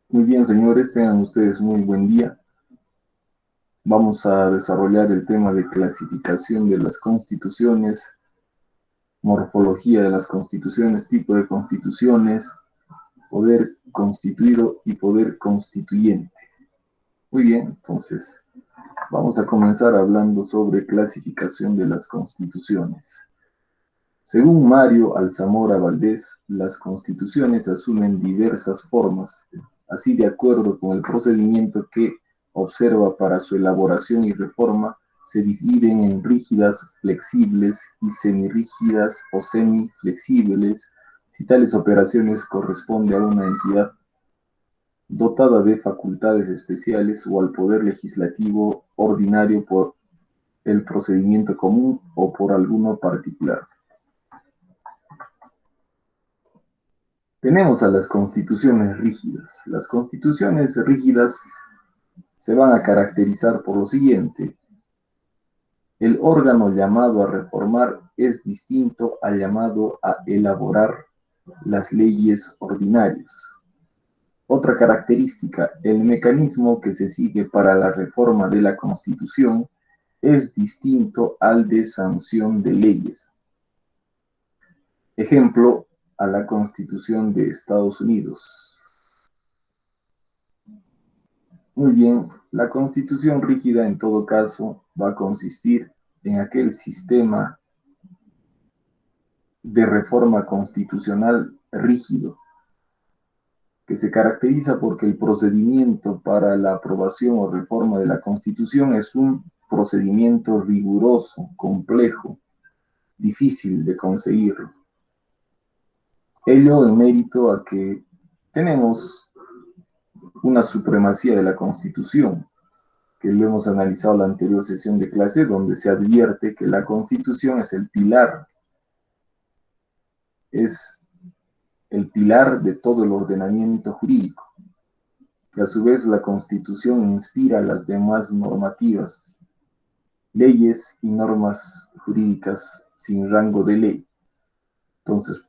Muy bien, señores, tengan ustedes muy buen día. Vamos a desarrollar el tema de clasificación de las constituciones, morfología de las constituciones, tipo de constituciones, poder constituido y poder constituyente. Muy bien, entonces vamos a comenzar hablando sobre clasificación de las constituciones. Según Mario Alzamora Valdés, las constituciones asumen diversas formas, así de acuerdo con el procedimiento que observa para su elaboración y reforma, se dividen en rígidas, flexibles y semirrígidas o semiflexibles, si tales operaciones corresponden a una entidad dotada de facultades especiales o al poder legislativo ordinario por el procedimiento común o por alguno particular. Tenemos a las constituciones rígidas. Las constituciones rígidas se van a caracterizar por lo siguiente. El órgano llamado a reformar es distinto al llamado a elaborar las leyes ordinarias. Otra característica, el mecanismo que se sigue para la reforma de la Constitución es distinto al de sanción de leyes. Ejemplo, a la Constitución de Estados Unidos. Muy bien, la constitución rígida en todo caso va a consistir en aquel sistema de reforma constitucional rígido, que se caracteriza porque el procedimiento para la aprobación o reforma de la Constitución es un procedimiento riguroso, complejo, difícil de conseguir. Ello en mérito a que tenemos una supremacía de la Constitución, que lo hemos analizado en la anterior sesión de clase, donde se advierte que la Constitución es el pilar de todo el ordenamiento jurídico, que a su vez la Constitución inspira las demás normativas, leyes y normas jurídicas sin rango de ley. Entonces,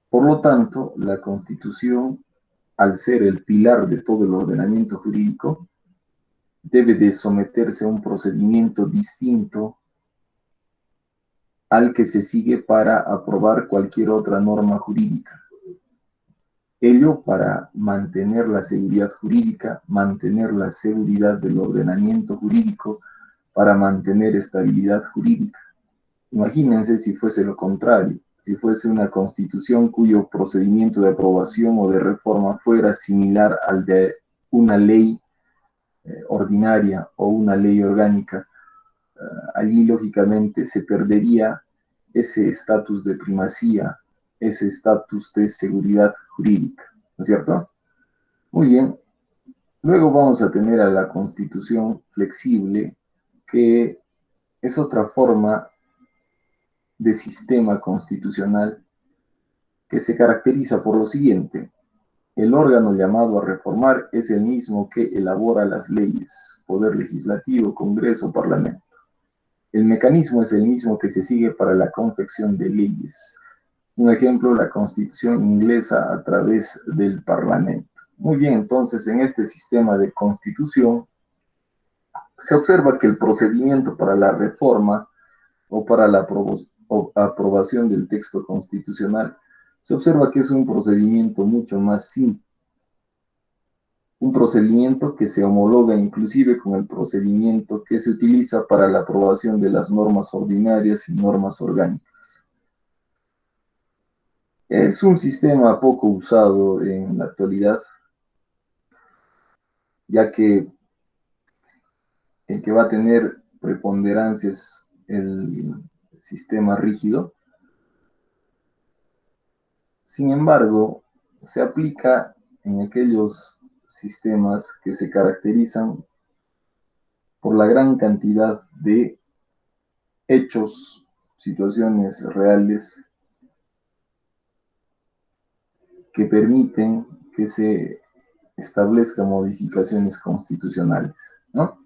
por lo tanto, la Constitución, al ser el pilar de todo el ordenamiento jurídico, debe de someterse a un procedimiento distinto al que se sigue para aprobar cualquier otra norma jurídica. Ello para mantener la seguridad jurídica, mantener la seguridad del ordenamiento jurídico, para mantener estabilidad jurídica. Imagínense si fuese lo contrario, si fuese una constitución cuyo procedimiento de aprobación o de reforma fuera similar al de una ley ordinaria o una ley orgánica. Allí lógicamente se perdería ese estatus de primacía, ese estatus de seguridad jurídica, ¿no es cierto? Muy bien, luego vamos a tener a la constitución flexible, que es otra forma de sistema constitucional que se caracteriza por lo siguiente. El órgano llamado a reformar es el mismo que elabora las leyes, Poder Legislativo, Congreso, Parlamento. El mecanismo es el mismo que se sigue para la confección de leyes. Un ejemplo, la Constitución inglesa a través del Parlamento. Muy bien, entonces en este sistema de constitución se observa que el procedimiento para la reforma o para la aprobación del texto constitucional se observa que es un procedimiento mucho más simple, un procedimiento que se homologa inclusive con el procedimiento que se utiliza para la aprobación de las normas ordinarias y normas orgánicas. Es un sistema poco usado en la actualidad, ya que el que va a tener preponderancia es el sistema rígido. Sin embargo, se aplica en aquellos sistemas que se caracterizan por la gran cantidad de hechos, situaciones reales que permiten que se establezcan modificaciones constitucionales, ¿no?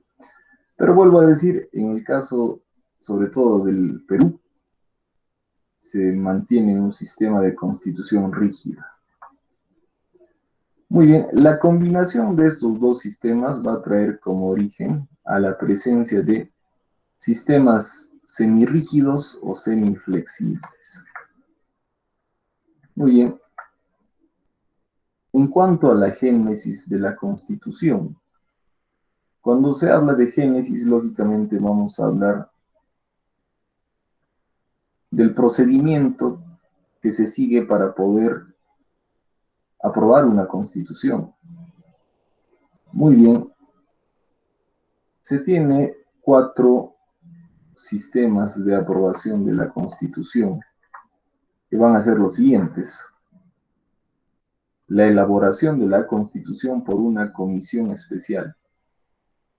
Pero vuelvo a decir, en el caso sobre todo del Perú, se mantiene un sistema de constitución rígida. Muy bien, la combinación de estos dos sistemas va a traer como origen a la presencia de sistemas semirrígidos o semiflexibles. Muy bien, en cuanto a la génesis de la Constitución, cuando se habla de génesis, lógicamente vamos a hablar del procedimiento que se sigue para poder aprobar una Constitución. Muy bien, se tiene 4 sistemas de aprobación de la Constitución, que van a ser los siguientes. La elaboración de la Constitución por una comisión especial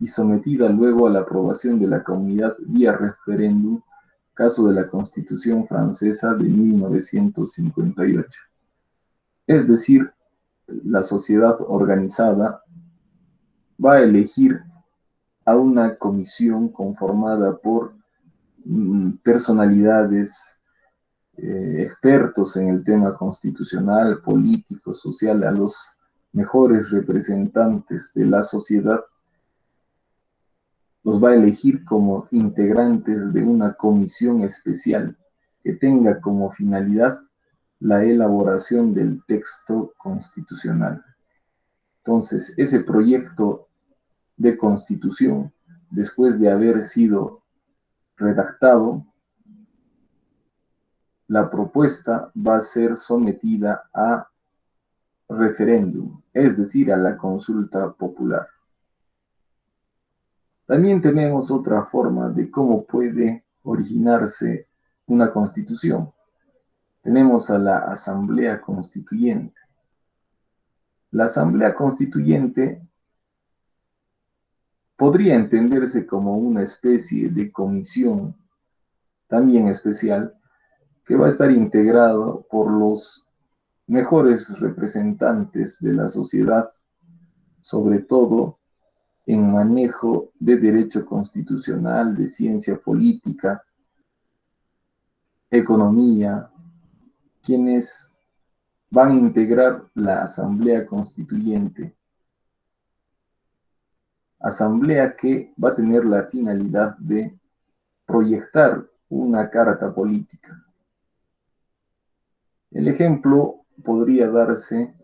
y sometida luego a la aprobación de la comunidad vía referéndum, caso de la Constitución francesa de 1958. Es decir, la sociedad organizada va a elegir a una comisión conformada por personalidades, expertos en el tema constitucional, político, social, a los mejores representantes de la sociedad, los va a elegir como integrantes de una comisión especial que tenga como finalidad la elaboración del texto constitucional. Entonces, ese proyecto de constitución, después de haber sido redactado, la propuesta va a ser sometida a referéndum, es decir, a la consulta popular. También tenemos otra forma de cómo puede originarse una constitución. Tenemos a la Asamblea Constituyente. La Asamblea Constituyente podría entenderse como una especie de comisión también especial que va a estar integrado por los mejores representantes de la sociedad, sobre todo en manejo de derecho constitucional, de ciencia política, economía, quienes van a integrar la Asamblea Constituyente. Asamblea que va a tener la finalidad de proyectar una carta política. El ejemplo podría darse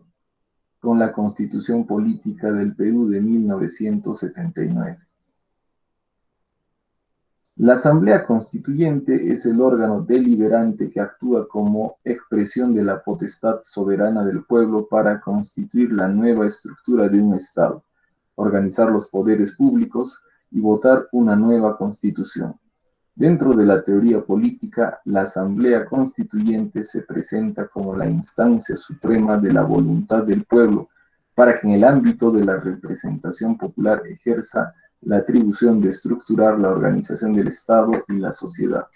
con la Constitución Política del Perú de 1979. La Asamblea Constituyente es el órgano deliberante que actúa como expresión de la potestad soberana del pueblo para constituir la nueva estructura de un Estado, organizar los poderes públicos y votar una nueva Constitución. Dentro de la teoría política, la Asamblea Constituyente se presenta como la instancia suprema de la voluntad del pueblo para que en el ámbito de la representación popular ejerza la atribución de estructurar la organización del Estado y la sociedad.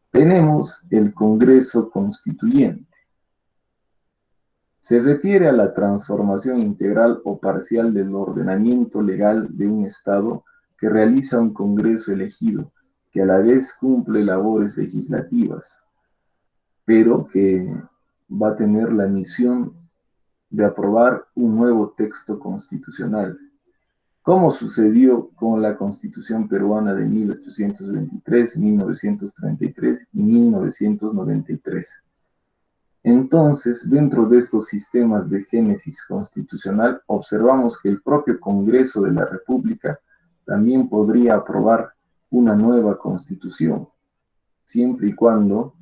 Tenemos el Congreso Constituyente. Se refiere a la transformación integral o parcial del ordenamiento legal de un Estado que realiza un Congreso elegido, que a la vez cumple labores legislativas, pero que va a tener la misión de aprobar un nuevo texto constitucional, como sucedió con la Constitución peruana de 1823, 1933 y 1993. Entonces, dentro de estos sistemas de génesis constitucional, observamos que el propio Congreso de la República también podría aprobar una nueva constitución, siempre y cuando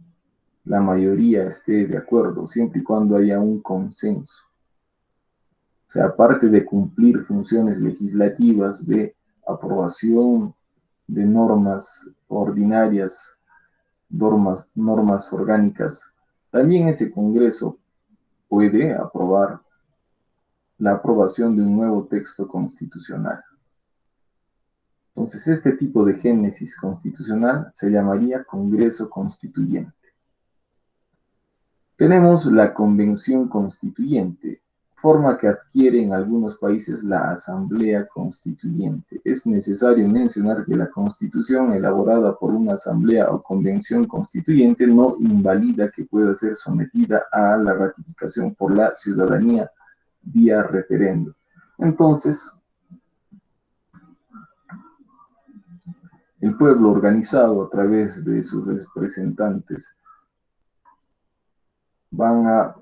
la mayoría esté de acuerdo, siempre y cuando haya un consenso. O sea, aparte de cumplir funciones legislativas de aprobación de normas ordinarias, normas orgánicas, también ese Congreso puede aprobar la aprobación de un nuevo texto constitucional. Entonces, este tipo de génesis constitucional se llamaría Congreso Constituyente. Tenemos la Convención Constituyente, forma que adquiere en algunos países la Asamblea Constituyente. Es necesario mencionar que la Constitución elaborada por una Asamblea o Convención Constituyente no invalida que pueda ser sometida a la ratificación por la ciudadanía vía referendo. Entonces, el pueblo organizado a través de sus representantes van a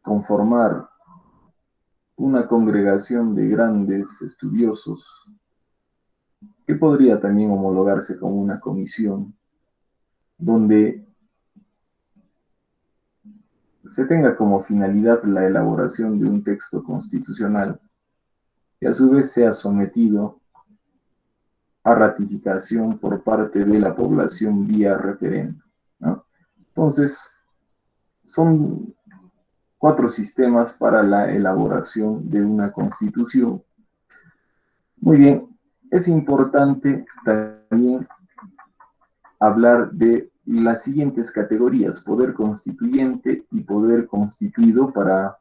conformar una congregación de grandes estudiosos que podría también homologarse como una comisión donde se tenga como finalidad la elaboración de un texto constitucional que a su vez sea sometido a ratificación por parte de la población vía referendo, ¿no? Entonces, son 4 sistemas para la elaboración de una constitución. Muy bien, es importante también hablar de las siguientes categorías: poder constituyente y poder constituido, para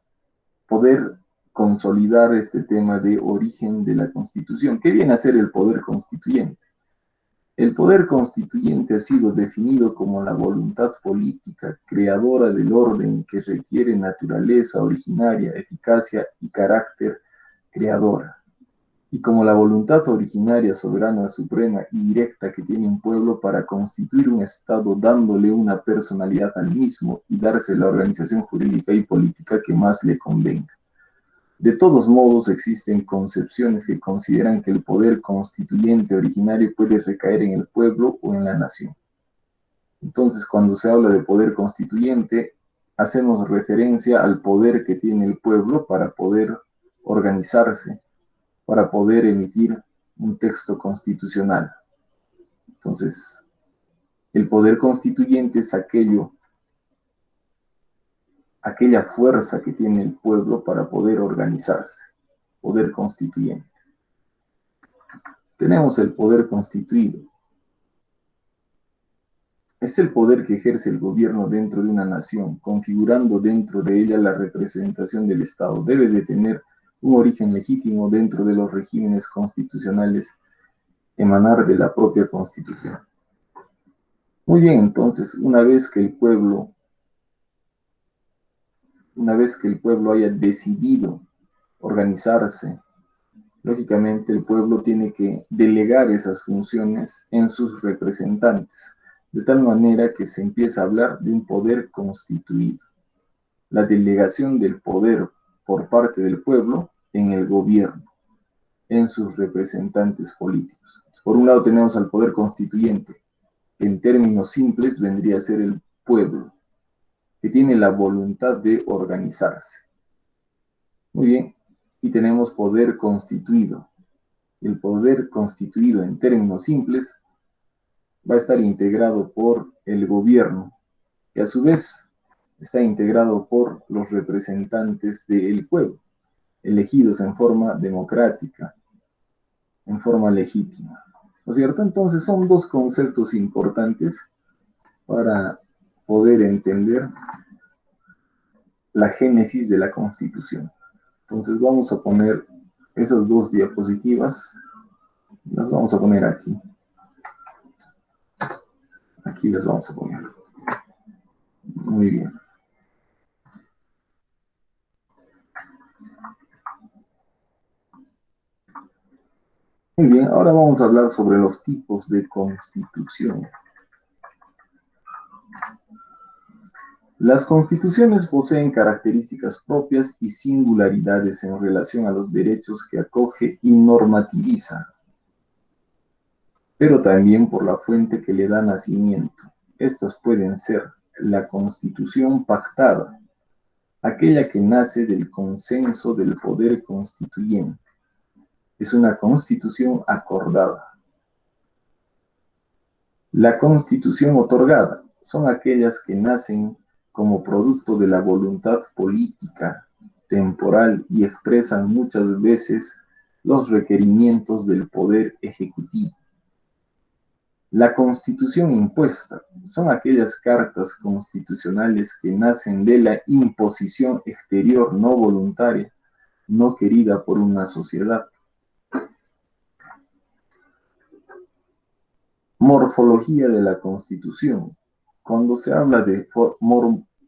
poder consolidar este tema de origen de la Constitución. ¿Qué viene a ser el poder constituyente? El poder constituyente ha sido definido como la voluntad política creadora del orden que requiere naturaleza originaria, eficacia y carácter creadora, y como la voluntad originaria, soberana, suprema y directa que tiene un pueblo para constituir un Estado, dándole una personalidad al mismo y darse la organización jurídica y política que más le convenga. De todos modos, existen concepciones que consideran que el poder constituyente originario puede recaer en el pueblo o en la nación. Entonces, cuando se habla de poder constituyente, hacemos referencia al poder que tiene el pueblo para poder organizarse, para poder emitir un texto constitucional. Entonces, el poder constituyente es aquella fuerza que tiene el pueblo para poder organizarse, poder constituyente. Tenemos el poder constituido. Es el poder que ejerce el gobierno dentro de una nación, configurando dentro de ella la representación del Estado. Debe de tener un origen legítimo dentro de los regímenes constitucionales, emanar de la propia Constitución. Muy bien, entonces, una vez que el pueblo haya decidido organizarse, lógicamente el pueblo tiene que delegar esas funciones en sus representantes, de tal manera que se empieza a hablar de un poder constituido. La delegación del poder por parte del pueblo en el gobierno, en sus representantes políticos. Por un lado tenemos al poder constituyente, que en términos simples vendría a ser el pueblo, que tiene la voluntad de organizarse. Muy bien, y tenemos poder constituido. El poder constituido, en términos simples, va a estar integrado por el gobierno, que a su vez está integrado por los representantes del pueblo, elegidos en forma democrática, en forma legítima. ¿No es cierto? Entonces son 2 conceptos importantes para poder entender la génesis de la Constitución. Entonces vamos a poner esas 2 diapositivas, las vamos a poner aquí. Aquí las vamos a poner. Muy bien. Muy bien, ahora vamos a hablar sobre los tipos de constitución. Las constituciones poseen características propias y singularidades en relación a los derechos que acoge y normativiza, pero también por la fuente que le da nacimiento. Estas pueden ser la Constitución pactada, aquella que nace del consenso del poder constituyente. Es una constitución acordada. La Constitución otorgada son aquellas que nacen como producto de la voluntad política, temporal, y expresan muchas veces los requerimientos del poder ejecutivo. La Constitución impuesta son aquellas cartas constitucionales que nacen de la imposición exterior no voluntaria no querida por una sociedad. Morfología de la Constitución. Cuando se habla de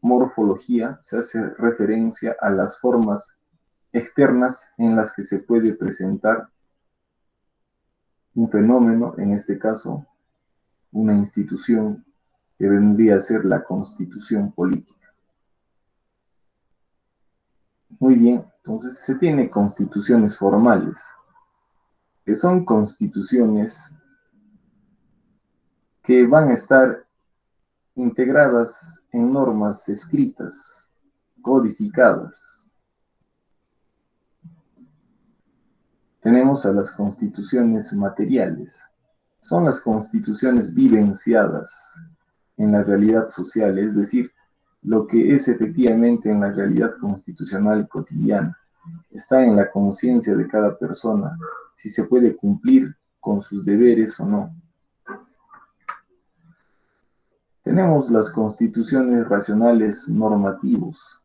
morfología, se hace referencia a las formas externas en las que se puede presentar un fenómeno, en este caso, una institución que vendría a ser la Constitución política. Muy bien, entonces se tiene constituciones formales, que son constituciones que van a estar integradas en normas escritas, codificadas. Tenemos a las constituciones materiales. Son las constituciones vivenciadas en la realidad social, es decir, lo que es efectivamente en la realidad constitucional cotidiana. Está en la conciencia de cada persona si se puede cumplir con sus deberes o no. Tenemos las constituciones racionales normativos.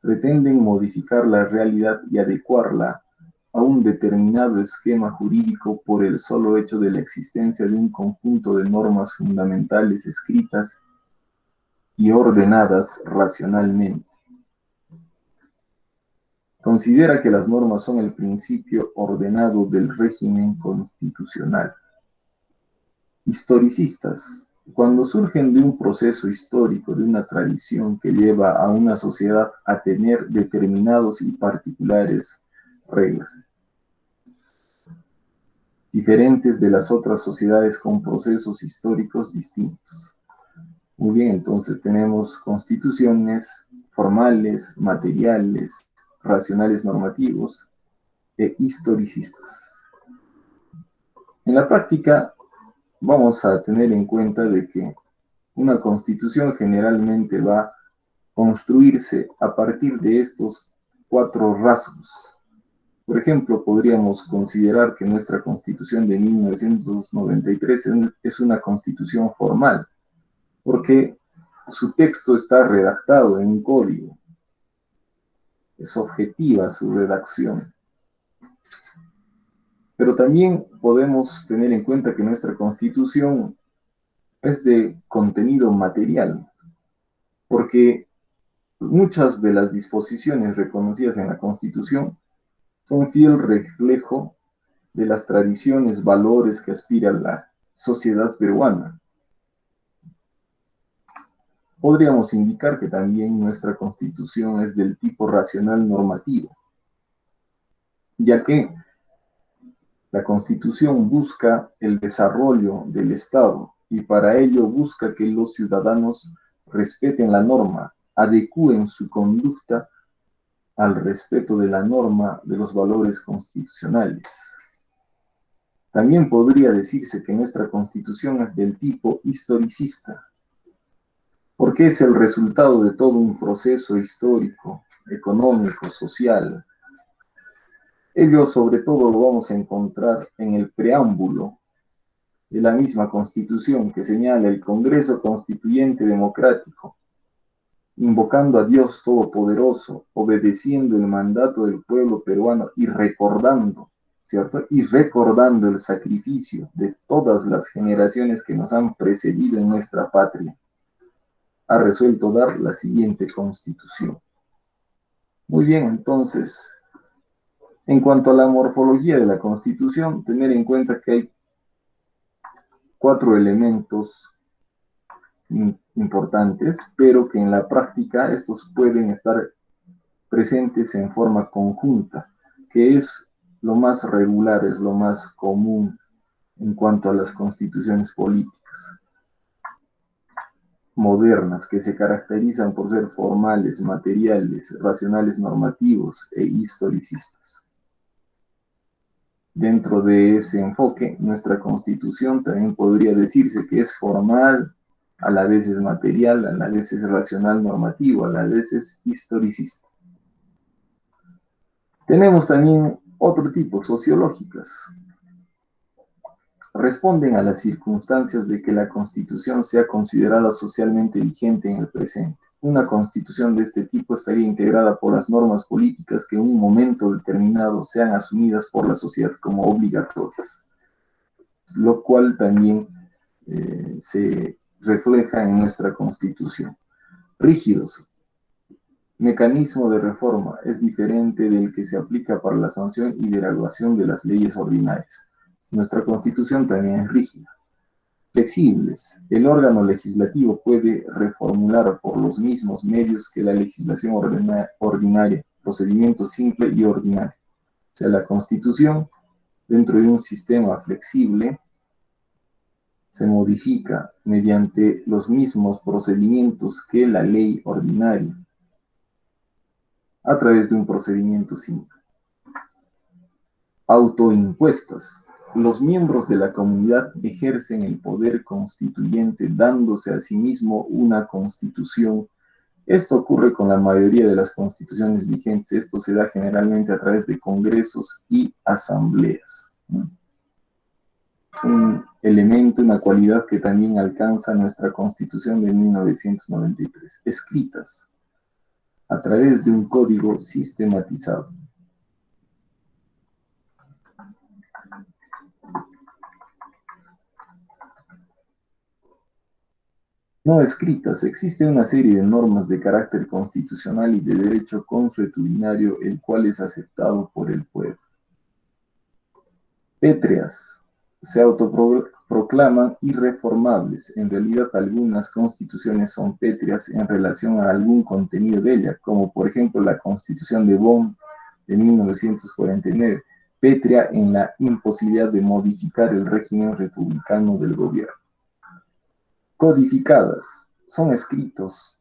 Pretenden modificar la realidad y adecuarla a un determinado esquema jurídico por el solo hecho de la existencia de un conjunto de normas fundamentales escritas y ordenadas racionalmente. Considera que las normas son el principio ordenado del régimen constitucional. Historicistas. Cuando surgen de un proceso histórico, de una tradición que lleva a una sociedad a tener determinados y particulares reglas, diferentes de las otras sociedades con procesos históricos distintos. Muy bien, entonces tenemos constituciones formales, materiales, racionales normativos e historicistas. En la práctica, vamos a tener en cuenta de que una constitución generalmente va a construirse a partir de estos 4 rasgos. Por ejemplo, podríamos considerar que nuestra Constitución de 1993 es una constitución formal, porque su texto está redactado en un código. Es objetiva su redacción. Pero también podemos tener en cuenta que nuestra Constitución es de contenido material, porque muchas de las disposiciones reconocidas en la Constitución son fiel reflejo de las tradiciones, valores que aspira la sociedad peruana. Podríamos indicar que también nuestra Constitución es del tipo racional normativo, ya que la Constitución busca el desarrollo del Estado y para ello busca que los ciudadanos respeten la norma, adecúen su conducta al respeto de la norma de los valores constitucionales. También podría decirse que nuestra Constitución es del tipo historicista, porque es el resultado de todo un proceso histórico, económico, social. Ello sobre todo lo vamos a encontrar en el preámbulo de la misma Constitución que señala el Congreso Constituyente Democrático, invocando a Dios Todopoderoso, obedeciendo el mandato del pueblo peruano y recordando, ¿cierto? Y recordando el sacrificio de todas las generaciones que nos han precedido en nuestra patria, ha resuelto dar la siguiente Constitución. Muy bien, entonces, en cuanto a la morfología de la Constitución, tener en cuenta que hay 4 elementos importantes, pero que en la práctica estos pueden estar presentes en forma conjunta, que es lo más regular, es lo más común en cuanto a las constituciones políticas modernas, que se caracterizan por ser formales, materiales, racionales normativos e historicistas. Dentro de ese enfoque, nuestra Constitución también podría decirse que es formal, a la vez es material, a la vez es racional normativo, a la vez es historicista. Tenemos también otro tipo, sociológicas. Responden a las circunstancias de que la Constitución sea considerada socialmente vigente en el presente. Una constitución de este tipo estaría integrada por las normas políticas que en un momento determinado sean asumidas por la sociedad como obligatorias, lo cual también se refleja en nuestra constitución. Rígidos. Mecanismo de reforma es diferente del que se aplica para la sanción y derogación de las leyes ordinarias. Nuestra constitución también es rígida. Flexibles. El órgano legislativo puede reformular por los mismos medios que la legislación ordinaria, procedimiento simple y ordinario. O sea, la Constitución, dentro de un sistema flexible, se modifica mediante los mismos procedimientos que la ley ordinaria, a través de un procedimiento simple. Autoimpuestas. Los miembros de la comunidad ejercen el poder constituyente dándose a sí mismo una constitución. Esto ocurre con la mayoría de las constituciones vigentes. Esto se da generalmente a través de congresos y asambleas. Un elemento, una cualidad que también alcanza nuestra Constitución de 1993. Escritas a través de un código sistematizado. No escritas. Existe una serie de normas de carácter constitucional y de derecho consuetudinario, el cual es aceptado por el pueblo. Pétreas. Se autoproclaman irreformables. En realidad, algunas constituciones son pétreas en relación a algún contenido de ella, como por ejemplo la Constitución de Bonn de 1949, pétrea en la imposibilidad de modificar el régimen republicano del gobierno. Codificadas. Son escritos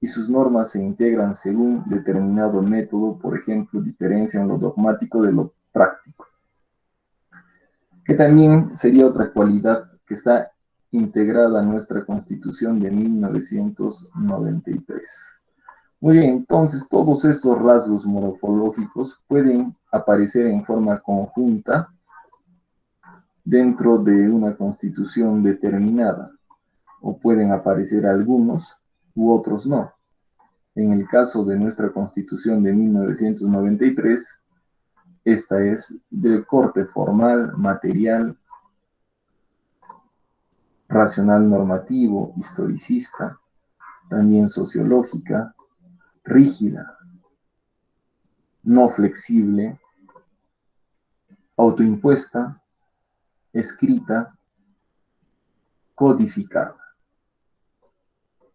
y sus normas se integran según determinado método, por ejemplo, diferencian lo dogmático de lo práctico, que también sería otra cualidad que está integrada a nuestra Constitución de 1993. Muy bien, entonces todos estos rasgos morfológicos pueden aparecer en forma conjunta dentro de una Constitución determinada, o pueden aparecer algunos u otros no. En el caso de nuestra Constitución de 1993, esta es de corte formal, material, racional normativo, historicista, también sociológica, rígida, no flexible, autoimpuesta, escrita, codificada.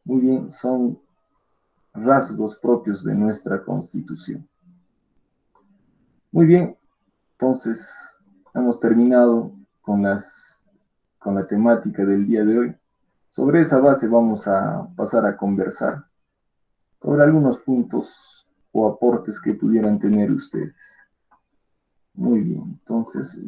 Muy bien, son rasgos propios de nuestra Constitución. Muy bien, entonces hemos terminado con la temática del día de hoy. Sobre esa base vamos a pasar a conversar sobre algunos puntos o aportes que pudieran tener ustedes. Muy bien, entonces